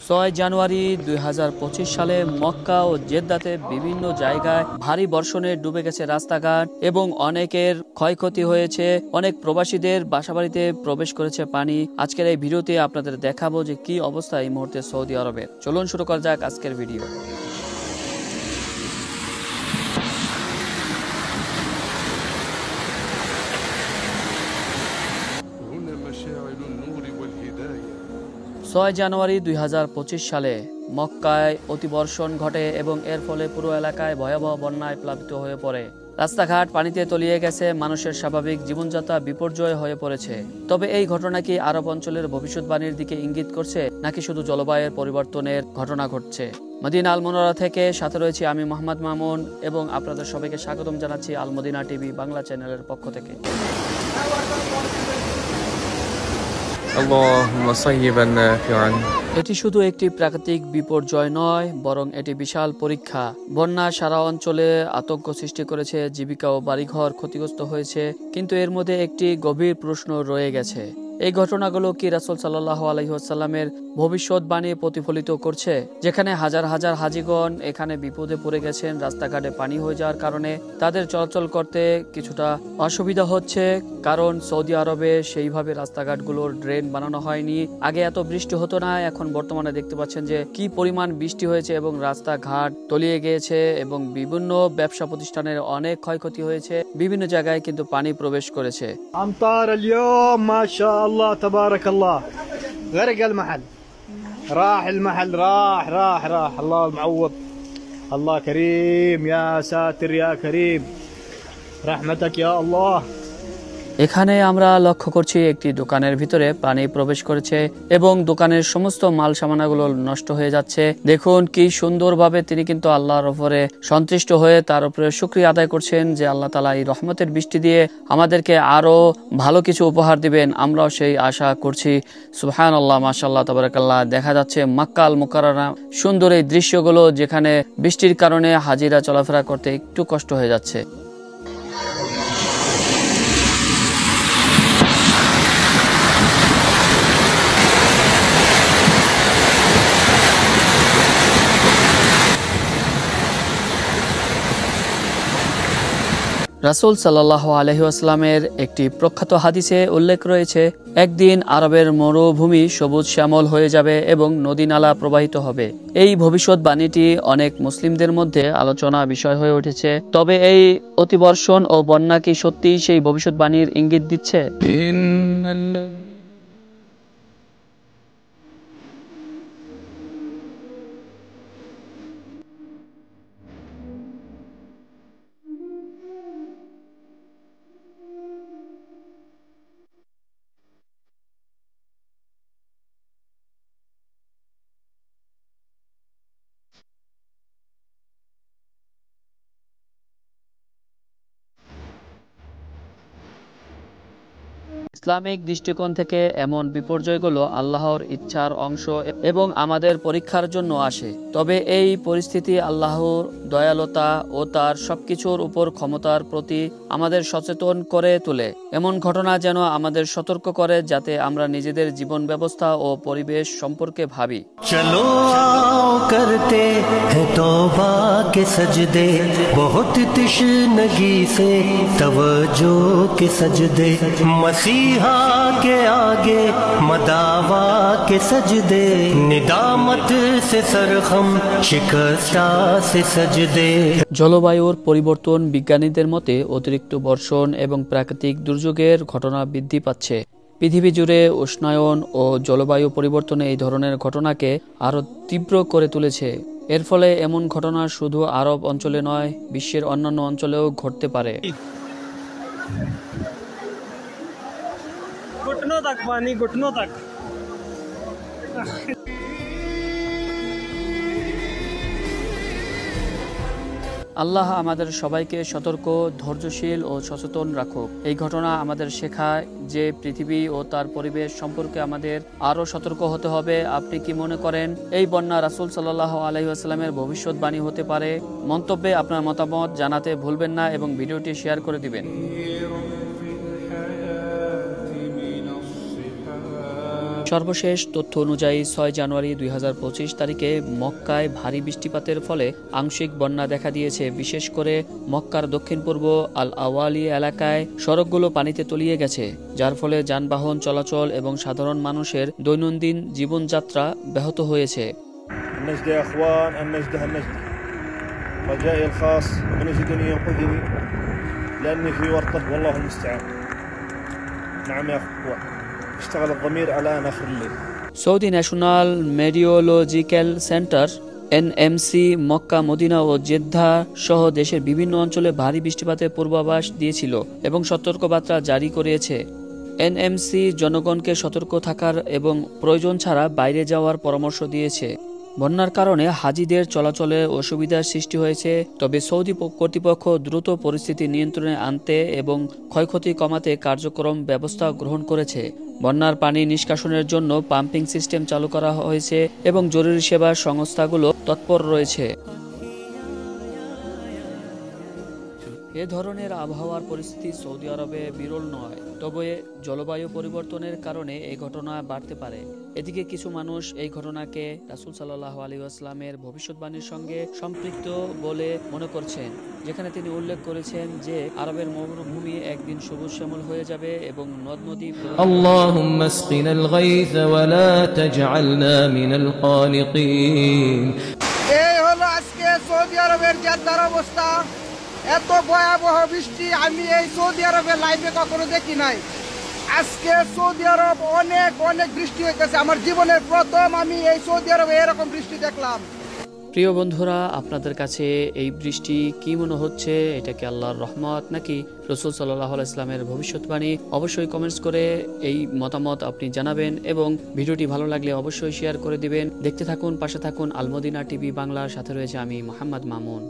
6 জানুয়ারি 2025 সালে মক্কা ও জেদ্দাতে বিভিন্ন জায়গায় ভারী বর্ষণে ডুবে গেছে রাস্তাঘাট এবং অনেকের ক্ষয়ক্ষতি হয়েছে। অনেক প্রবাসীদের বাসাবাড়িতে প্রবেশ করেছে পানি। আজকের এই ভিডিওতে আপনাদের দেখাবো যে কি অবস্থা এই মুহূর্তে সৌদি আরবের। চলুন শুরু করা যাক আজকের ভিডিও। ছয় জানুয়ারি 2025 সালে মক্কায় অতিবর্ষণ ঘটে এবং এর ফলে পুরো এলাকায় ভয়াবহ বন্যায় প্লাবিত হয়ে পড়ে। রাস্তাঘাট পানিতে তলিয়ে গেছে, মানুষের স্বাভাবিক জীবনযাত্রা বিপর্যয় হয়ে পড়েছে। তবে এই ঘটনা কি আরব অঞ্চলের ভবিষ্যৎবাণীর দিকে ইঙ্গিত করছে নাকি শুধু জলবায়ুর পরিবর্তনের ঘটনা ঘটছে? মদিনা আল মুনাওয়ারা থেকে সাথে রয়েছে আমি মোহাম্মদ মামুন এবং আপনাদের সবাইকে স্বাগতম জানাচ্ছি আল মদিনা টিভি বাংলা চ্যানেলের পক্ষ থেকে। এটি শুধু একটি প্রাকৃতিক বিপর্যয় নয়, বরং এটি বিশাল পরীক্ষা। বন্যা সারা অঞ্চলে আতঙ্ক সৃষ্টি করেছে, জীবিকা ও বাড়িঘর ক্ষতিগ্রস্ত হয়েছে, কিন্তু এর মধ্যে একটি গভীর প্রশ্ন রয়ে গেছে। এই ঘটনাগুলো কি রাসূল সাল্লাল্লাহু আলাইহি ওয়াসাল্লামের ভবিষ্যৎবাণী প্রতিফলিত করছে? যেখানে হাজার হাজার হাজিগণ এখানে বিপদে পড়ে গেছেন, রাস্তাঘাটে পানি হয়ে যাওয়ার কারণে তাদের চলাচল করতে কিছুটা অসুবিধা হচ্ছে, কারণ সৌদি আরবে সেইভাবে রাস্তাঘাটগুলোর ড্রেন বানানো হয়নি। আগে এত বৃষ্টি হতো না, এখন বর্তমানে দেখতে পাচ্ছেন যে কি পরিমাণ বৃষ্টি হয়েছে এবং রাস্তাঘাট তলিয়ে গিয়েছে এবং বিভিন্ন ব্যবসা প্রতিষ্ঠানের অনেক ক্ষয়ক্ষতি হয়েছে। বিভিন্ন জায়গায় কিন্তু পানি প্রবেশ করেছে। আমতার اليوم ما شاء الله تبارك الله غرق المحل راح المحل راح الله المعوض الله كريم يا ساتر يا كريم رحمتك يا الله। এখানে আমরা লক্ষ্য করছি একটি দোকানের ভিতরে পানি প্রবেশ করেছে এবং দোকানের সমস্ত মাল সামানাগুলো নষ্ট হয়ে যাচ্ছে। দেখুন কি সুন্দরভাবে তিনি কিন্তু আল্লাহর উপরে সন্তুষ্ট হয়ে তার উপরে শুকরিয়া আদায় করছেন যে আল্লাহ তাআলা এই রহমতের বৃষ্টি দিয়ে আমাদেরকে আরো ভালো কিছু উপহার দিবেন। আমরাও সেই আশা করছি। সুবহানাল্লাহ, মাশাআল্লাহ, তাবারাকাল্লাহ। দেখা যাচ্ছে মক্কা আল মুকাররমা সুন্দর এই দৃশ্যগুলো, যেখানে বৃষ্টির কারণে হাজিরা চলাফেরা করতে একটু কষ্ট হয়ে যাচ্ছে। রাসূল সাল্লাল্লাহু আলাইহি ওয়াসাল্লামের একটি প্রখ্যাত হাদিসে উল্লেখ রয়েছে, একদিন আরবের মরুভূমি সবুজ শ্যামল হয়ে যাবে এবং নদী নালা প্রবাহিত হবে। এই ভবিষ্যৎবাণীটি অনেক মুসলিমদের মধ্যে আলোচনা বিষয় হয়ে উঠেছে। তবে এই অতিবর্ষণ ও বন্যা কি সত্যিই সেই ভবিষ্যৎবাণীর ইঙ্গিত দিচ্ছে? ইসলামিক দৃষ্টিকোণ থেকে এমন বিপর্যয়গুলো আল্লাহর ইচ্ছার অংশ এবং আমাদের পরীক্ষার জন্য আসে। তবে এই পরিস্থিতি আল্লাহর দয়ালুতা ও তার সবকিছুর উপর ক্ষমতার প্রতি আমাদের সচেতন করে তোলে। এমন ঘটনা যেন আমাদের সতর্ক করে, যাতে আমরা নিজেদের জীবন ব্যবস্থা ও পরিবেশ সম্পর্কে ভাবি। চলো आओ करते हैं तौबा के सजदे बहुत तशनगी से तवज्जो के सजदे मसीहा के आगे मदावा के सजदे निदामत से सरखम शिकस्ता से सजदे। জলবায়ুর পরিবর্তন বিজ্ঞানীদের মতে অতিরিক্ত বর্ষণ এবং প্রাকৃতিক দুর্যোগের ঘটনা বৃদ্ধি পাচ্ছে। পৃথিবী জুড়ে উষ্ণায়ন ও জলবায়ু পরিবর্তনে এই ধরনের ঘটনাকে আরো তীব্র করে তুলেছে। এর ফলে এমন ঘটনা শুধু আরব অঞ্চলে নয়, বিশ্বের অন্যান্য অঞ্চলেও ঘটতে পারে। घुटनों तक पानी, घुटनों तक। আল্লাহ আমাদের সবাইকে সতর্ক, ধৈর্যশীল ও সচেতন রাখুক। এই ঘটনা আমাদের শেখায় যে পৃথিবী ও তার পরিবেশ সম্পর্কে আমাদের আরো সতর্ক হতে হবে। আপনি কি মনে করেন এই বন্যা রাসূল সাল্লাল্লাহু আলাইহি ওয়াসাল্লামের ভবিষ্যৎবাণী হতে পারে? মন্তব্যে আপনার মতামত জানাতে ভুলবেন না এবং ভিডিওটি শেয়ার করে দিবেন। সর্বশেষ তথ্য অনুযায়ী 6 জানুয়ারি 2025 তারিখে মক্কায় ভারী বৃষ্টিপাতের ফলে আংশিক বন্যা দেখা দিয়েছে। বিশেষ করে মক্কার দক্ষিণ পূর্ব আল আওয়ালি এলাকায় সড়কগুলো পানিতে তলিয়ে গেছে, যার ফলে যানবাহন চলাচল এবং সাধারণ মানুষের দৈনন্দিন জীবনযাত্রা ব্যাহত হয়েছে। النجدة يا اخوان، النجدة النجدة رجائي الخاص من يجدني ينقذني لاني في ورطة والله المستعان. نعم يا اخوان، اشتغل الضمير على اخر الليل. Saudi national meteorological centre NMC Mecca, Medina ও জেদ্দা সহ দেশের বিভিন্ন অঞ্চলে ভারী বৃষ্টিপাতের পূর্বাভাস দিয়েছিল এবং সতর্কবার্তা জারি করেছে। এনএমসি জনগণকে সতর্ক থাকার এবং প্রয়োজন ছাড়া বাইরে যাওয়ার পরামর্শ দিয়েছে। বন্যার কারণে হাজিদের চলাচলে অসুবিধার সৃষ্টি হয়েছে, তবে সৌদি কর্তৃপক্ষ দ্রুত পরিস্থিতি নিয়ন্ত্রণে আনতে এবং ক্ষয়ক্ষতি কমাতে কার্যক্রম ব্যবস্থা গ্রহণ করেছে। বন্যার পানি নিষ্কাশনের জন্য পাম্পিং সিস্টেম চালু করা হয়েছে এবং জরুরি সেবা সংস্থাগুলো তৎপর রয়েছে। এ ধরনের আবহাওয়ার পরিস্থিতি সৌদি আরবে বিরল নয়, তবে জলবায়ু পরিবর্তনের কারণে এই ঘটনা বাড়তে পারে। এদিকে কিছু মানুষ এই ঘটনাকে রাসূল সাল্লাল্লাহু আলাইহি ওয়াসাল্লামের ভবিষ্যৎবাণীর সঙ্গে সম্পৃক্ত বলে মনে করছেন, যেখানে তিনি উল্লেখ করেছেন যে আরবের মরুভূমি একদিন সবুজ শ্যামল হয়ে যাবে এবং নদ নদী اللهم اسقنا الغيث ولا تجعلنا من القانطين। এই হলো আজকে সৌদি আরবের জেদ্দার অবস্থা। এত ভয়াবহ বৃষ্টি আমি এই সৌদি আরবে লাইভে কখনো দেখি নাই। আজকে সৌদি আরব অনেক অনেক বৃষ্টি হইতেছে। আমার জীবনের প্রথম আমি এই সৌদি আরবে এরকম বৃষ্টি দেখলাম। প্রিয় বন্ধুরা, আপনাদের কাছে এই বৃষ্টি কি মনে হচ্ছে? এটা কি আল্লাহর রহমত নাকি রাসূল সাল্লাল্লাহু আলাইহি ওয়াসাল্লামের ভবিষ্যৎবাণী? অবশ্যই কমেন্টস করে এই মতামত আপনি জানাবেন এবং ভিডিওটি ভালো লাগলে অবশ্যই শেয়ার করে দিবেন। দেখতে থাকুন, পাশে থাকুন। আল মদিনা টিভি বাংলার সাথে রয়েছে আমি মোহাম্মদ মামুন।